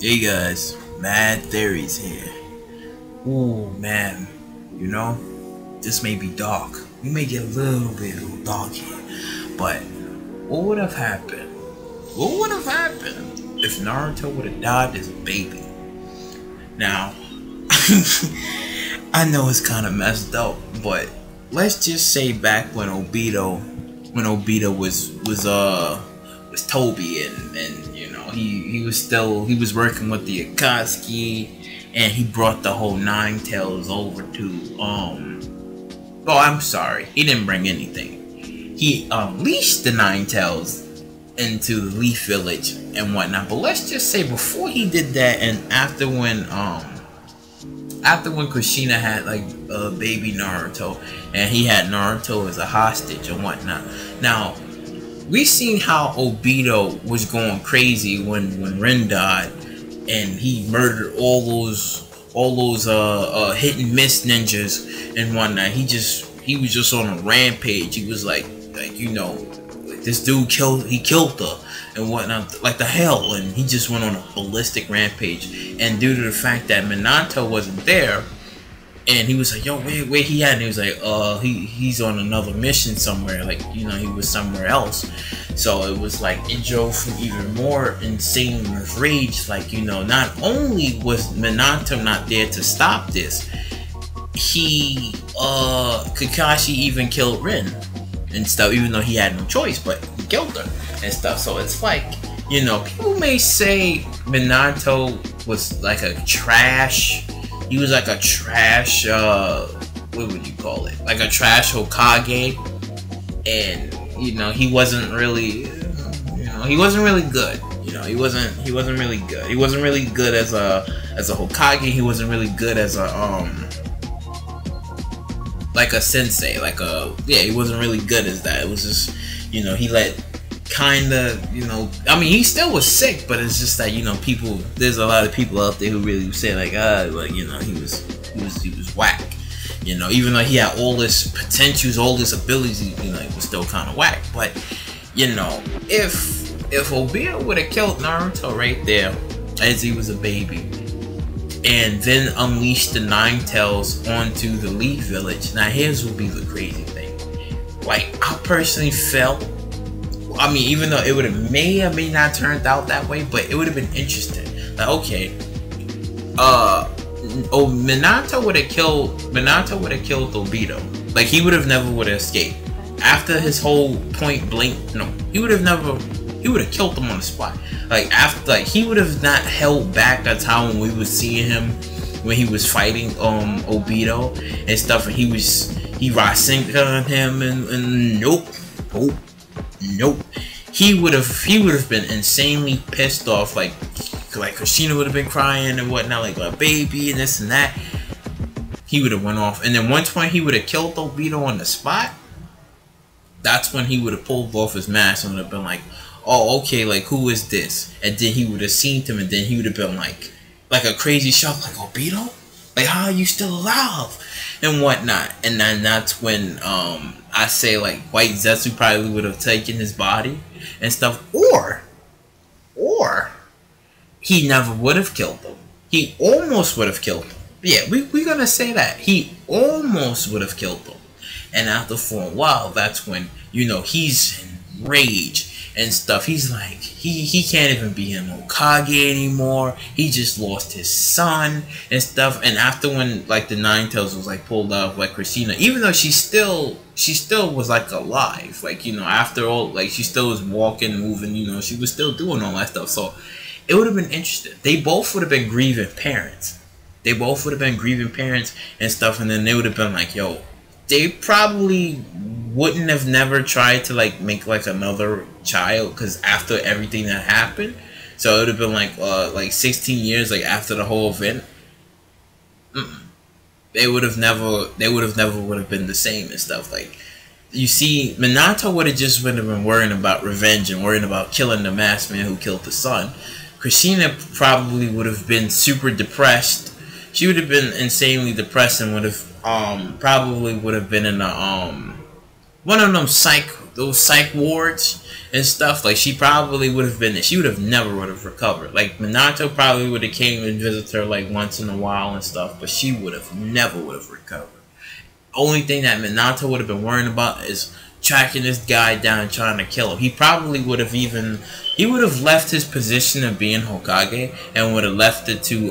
Hey guys, Mad Theories here. Ooh man, you know, this may be dark. We may get a little dark here. But what would have happened? What would have happened if Naruto would have died as a baby? Now, I know it's kind of messed up, but let's just say back when Obito was Toby and you know he was working with the Akatsuki, and he brought the whole Nine Tails over to I'm sorry, he didn't bring anything. He unleashed the Nine Tails into the Leaf Village and whatnot. But let's just say before he did that, and after when Kushina had like baby Naruto, and he had Naruto as a hostage and whatnot. Now, we seen how Obito was going crazy when Rin died, and he murdered all those hit and miss ninjas and whatnot. He was just on a rampage. He was like you know, this dude killed her and whatnot, like the hell, and he just went on a ballistic rampage. And due to the fact that Minato wasn't there, and he was like, yo, where he at? And he was like, he's on another mission somewhere, like, you know, he was somewhere else. So it was like, it drove him even more insane with rage. Like, you know, not only was Minato not there to stop this, Kakashi even killed Rin and stuff, even though he had no choice, but he killed her and stuff. So it's like, you know, people may say Minato was like a trash, he was like a trash, what would you call it? Like a trash Hokage, and you know, he wasn't really, you know, he wasn't really good. You know, he wasn't really good. He wasn't really good as a Hokage. He wasn't really good as a like a sensei, like a, yeah, he wasn't really good as that. It was just, you know, he let kinda, you know, I mean, he still was sick, but it's just that, you know, people, there's a lot of people out there who really say like, like, you know, he was whack. You know, even though he had all this potentials, all this abilities, you know, he was still kind of whack. But, you know, if Obito would have killed Naruto right there as he was a baby, and then unleashed the Nine Tails onto the Leaf Village. Now here's what would be the crazy thing. Like, I personally felt, I mean, even though it would have may or may not turned out that way, but it would have been interesting. Like, okay, Minato would have killed Obito. Like, he would have never would have escaped. After his whole point blank, no, he would have killed him on the spot. Like, after, like, he would have not held back. That's how when we was seeing him when he was fighting Obito and stuff, and he Rasengan on him, and nope. He would have been insanely pissed off, like Kushina would have been crying and whatnot, like a baby and this and that. He would have went off, and then once he would have killed Obito on the spot, that's when he would have pulled off his mask and would have been like, oh, okay, like, who is this? And then he would have seen him, and then he would have been like a crazy shock, like, Obito? Like, how are you still alive? And whatnot. And then that's when, I say, like, White Zetsu probably would have taken his body and stuff. Or he never would have killed him. He almost would have killed him. Yeah, we're gonna say that. He almost would have killed him. And after for a while, that's when, you know, he's in rage and stuff. He's like, he can't even be an Hokage anymore. He just lost his son and stuff. And after when, like, the Nine Tails was like pulled out of like Kushina, even though she still was like alive, like, you know, after all, like, she still was walking, moving, you know, she was still doing all that stuff. So it would have been interesting. They both would have been grieving parents. And stuff. And then they would have been like, yo, they probably wouldn't have never tried to like make like another child, because after everything that happened, so it would have been like 16 years like after the whole event, they would have never would have been the same and stuff. Like, you see, Minato would have just been worrying about revenge and worrying about killing the masked man who killed the son. Kushina probably would have been super depressed. She would have been insanely depressed and would have probably would have been in a one of them those psych wards and stuff, like she probably would have been there. She would have never would have recovered. Like Minato probably would have came and visit her like once in a while and stuff, but she would have never would have recovered. Only thing that Minato would have been worrying about is tracking this guy down and trying to kill him. He probably would have left his position of being Hokage and would have left it to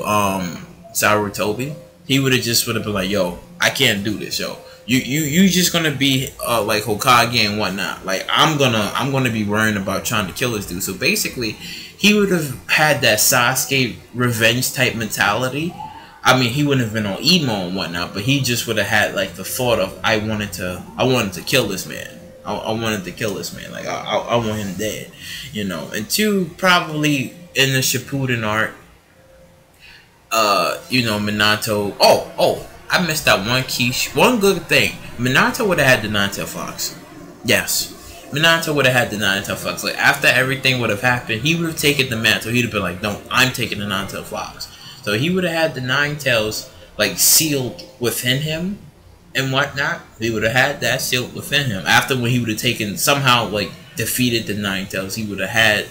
Sarutobi. He would have been like, yo, I can't do this, yo. You just gonna be like Hokage and whatnot. Like I'm gonna be worrying about trying to kill this dude. So basically, he would have had that Sasuke revenge type mentality. I mean, he wouldn't have been on emo and whatnot, but he just would have had like the thought of I wanted to kill this man. I wanted to kill this man. Like I want him dead, you know. And two, probably in the Shippuden arc, you know, Minato. Oh, I missed that one good thing. Minato would have had the Nine-Tailed Fox. Yes, Minato would have had the Nine-Tailed Fox. Like after everything would have happened, he would have taken the mantle. He'd have been like, no, I'm taking the Nine-Tailed Fox. So he would have had the Nine Tails like sealed within him and whatnot. He would have had that sealed within him. After when he would have taken somehow like defeated the Nine Tails, he would have had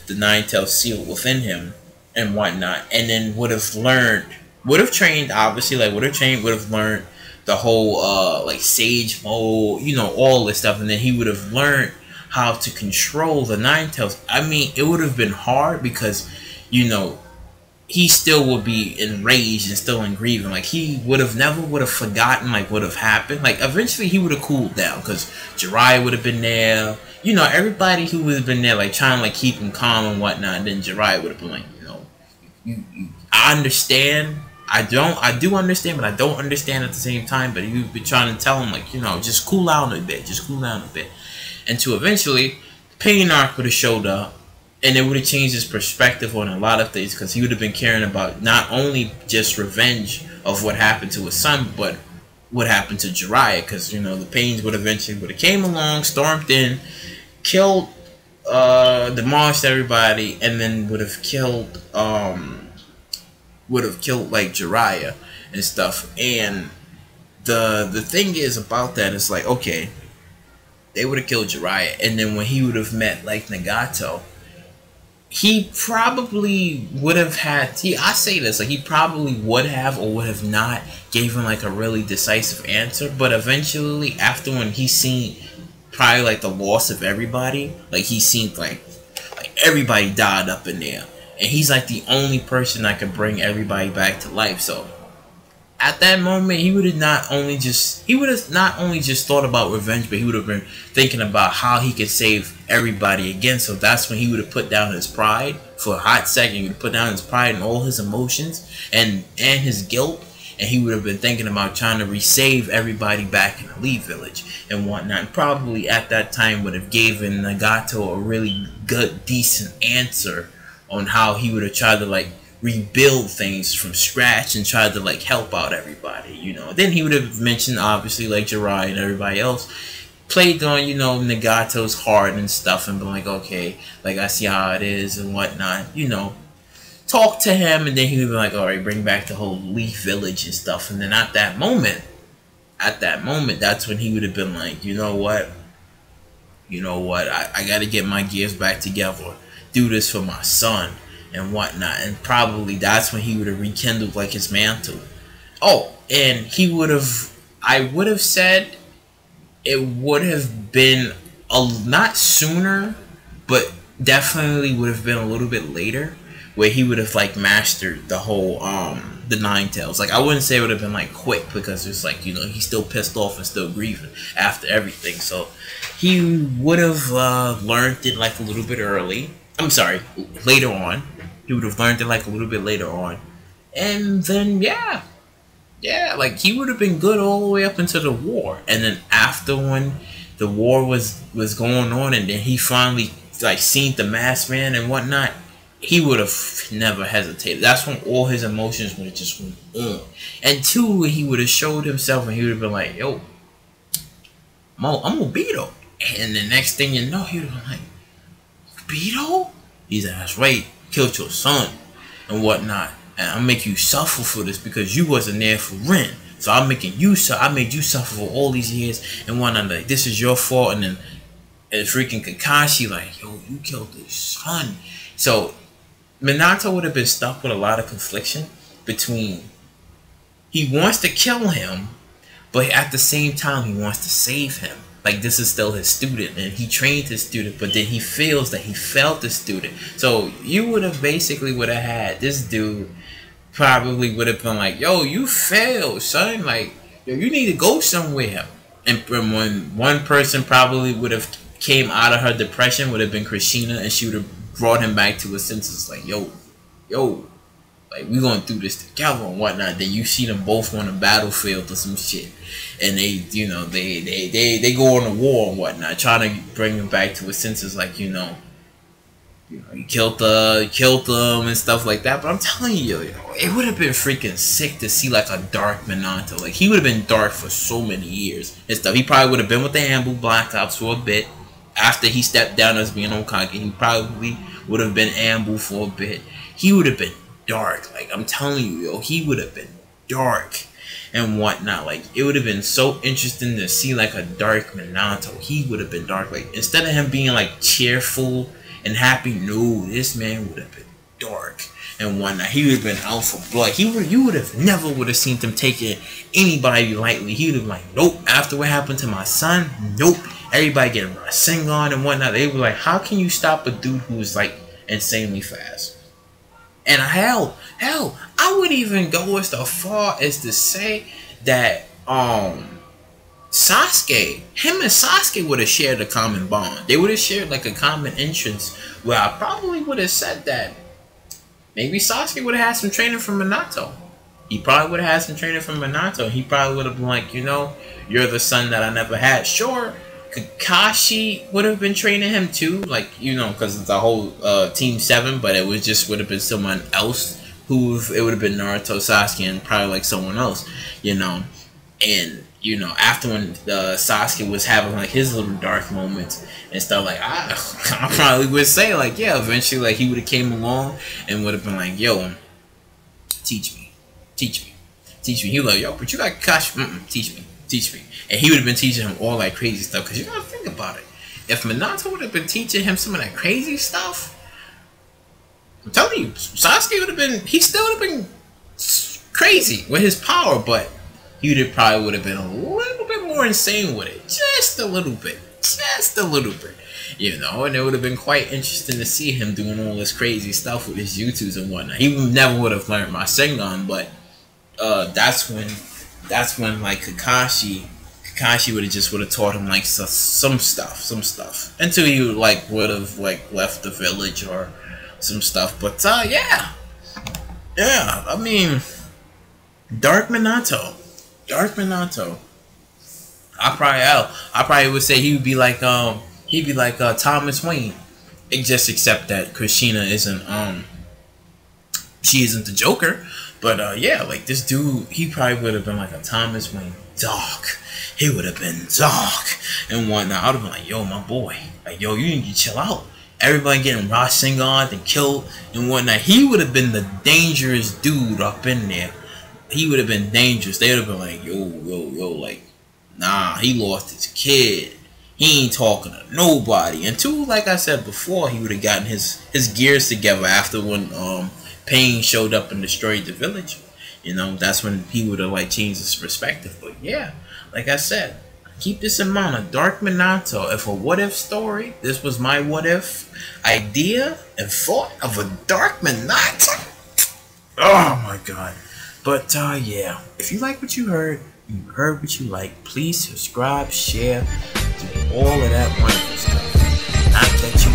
the Nine Tails sealed within him and whatnot. And then would have trained obviously, like would have learned the whole like Sage mode, you know, all this stuff, and then he would have learned how to control the Nine Tails. I mean, it would have been hard because, you know, he still would be enraged and still in grieving. Like he never would have forgotten like what have happened. Like eventually he would have cooled down because Jiraiya would have been there. You know, everybody who would have been there like trying to like keep him calm and whatnot. And then Jiraiya would have been like, you know, I understand. I do understand, but I don't understand at the same time. But you've been trying to tell him like, you know, just cool down a bit. Just cool down a bit. And to eventually, Pain Arc would have showed up. And it would have changed his perspective on a lot of things because he would have been caring about not only just revenge of what happened to his son, but what happened to Jiraiya. Because, you know, the Pains would have came along, stormed in, killed, demolished everybody, and then would have killed like Jiraiya and stuff. And the thing is about that is like, okay, they would have killed Jiraiya, and then when he would have met like Nagato, he probably would have had. I say this like he probably would have or would have not gave him like a really decisive answer. But eventually, after when he seen probably like the loss of everybody, like he seen like everybody died up in there, and he's like the only person that could bring everybody back to life. So at that moment, he would have not only just thought about revenge, but he would have been thinking about how he could save everybody again. So that's when he would have put down his pride for a hot second. He would have put down his pride and all his emotions and his guilt, and he would have been thinking about trying to resave everybody back in the Leaf Village and whatnot. And probably at that time would have given Nagato a really good, decent answer on how he would have tried to like rebuild things from scratch and tried to like help out everybody, you know. Then he would have mentioned obviously like Jiraiya and everybody else played on, you know, Nagato's heart and stuff and been like, okay, like I see how it is and whatnot, you know. Talk to him, and then he would be like, alright, bring back the whole Leaf Village and stuff. And then at that moment, that's when he would have been like, you know what, I gotta get my gears back together, do this for my son and whatnot. And probably that's when he would have rekindled like his mantle. Oh, and I would have said it would have been not sooner, but definitely would have been a little bit later, where he would have like mastered the whole the Nine Tails. Like I wouldn't say it would have been like quick, because it's like, you know, he's still pissed off and still grieving after everything. So he would have learned it like a little bit early. I'm sorry, later on. He would have learned it like a little bit later on. And then, yeah, like he would have been good all the way up into the war. And then after when the war was going on, and then he finally like seen the masked man and whatnot, he would have never hesitated. That's when all his emotions would have just went on. And two, he would have showed himself, and he would have been like, yo, I'm Obito. And the next thing you know, he would have been like, Obito? He's like, that's right, killed your son and whatnot, and I'll make you suffer for this because you wasn't there for Rin. So I made you suffer for all these years and whatnot. Like, this is your fault. And then And freaking Kakashi like, yo, you killed his son. So Minato would have been stuck with a lot of confliction between he wants to kill him, but at the same time he wants to save him. Like, this is still his student, and he trained his student, but then he feels that he failed the student. So you would have basically would have had this dude probably would have been like, yo, you failed, son. Like, yo, you need to go somewhere. And when one person probably would have came out of her depression would have been Kushina, and she would have brought him back to his senses. Like, yo, like, we gonna do this together and whatnot. Then you see them both on the battlefield or some shit, and they, you know, they go on a war and whatnot, trying to bring him back to his senses. Like, you know, he killed them and stuff like that. But I'm telling you, it would have been freaking sick to see like a dark Minato. Like, he would have been dark for so many years and stuff. He probably would have been with the Ambu Black Ops for a bit. After he stepped down as being Hokage, he probably would have been Ambu for a bit. He would have been dark. Like, I'm telling you, yo, he would have been dark and whatnot. Like, it would have been so interesting to see like a dark Minato. He would have been dark. Like, instead of him being like cheerful and happy, no, this man would have been dark and whatnot. He would have been out for blood. You would have never would have seen him taking anybody lightly. He would have like, nope. After what happened to my son, nope. Everybody getting Rasengan and whatnot. They were like, how can you stop a dude who is like insanely fast? And hell, I would even go as far as to say that Sasuke, him and Sasuke would have shared a common bond. They would have shared like a common entrance, where I probably would have said that maybe Sasuke would have had some training from Minato. He probably would have had some training from Minato. He probably would have been like, you know, you're the son that I never had. Sure, Kakashi would have been training him too, like, you know, because it's a whole Team 7, but it would have been someone else who, it would have been Naruto, Sasuke, and probably like someone else, you know. And, you know, after when Sasuke was having like his little dark moments and stuff, like, I probably would say like, yeah, eventually like he would have came along and would have been like, yo, teach me. He was like, yo, but you got Kakashi, teach me. And he would have been teaching him all that crazy stuff. Because you gotta think about it. If Minato would have been teaching him some of that crazy stuff, I'm telling you, Sasuke would have been, he still would have been crazy with his power, but he probably would have been a little bit more insane with it. Just a little bit. You know, and it would have been quite interesting to see him doing all this crazy stuff with his jutsus and whatnot. He never would have learned Rasengan, but that's when like Kakashi would have taught him like some stuff until he like would have like left the village or some stuff. But yeah, I mean, Dark Minato. I probably would say he would be like Thomas Wayne, except that Kushina isn't she isn't the Joker. But yeah, like this dude, he probably would have been like a Thomas Wayne, dark. He would have been dark and whatnot. I would have been like, yo, my boy, like, yo, you need to chill out. Everybody getting Rasengan and killed and whatnot. He would have been the dangerous dude up in there. He would have been dangerous. They would have been like, yo, like, nah, he lost his kid. He ain't talking to nobody. Until, like I said before, he would have gotten his gears together after when Pain showed up and destroyed the village. You know, that's when he would have like changed his perspective. But yeah, like I said, keep this in mind. A Dark Minato. If a what if story, this was my what if idea and thought of a Dark Minato. Oh my god. But yeah, if you like what you heard what you like, please subscribe, share, do all of that wonderful stuff. Not that you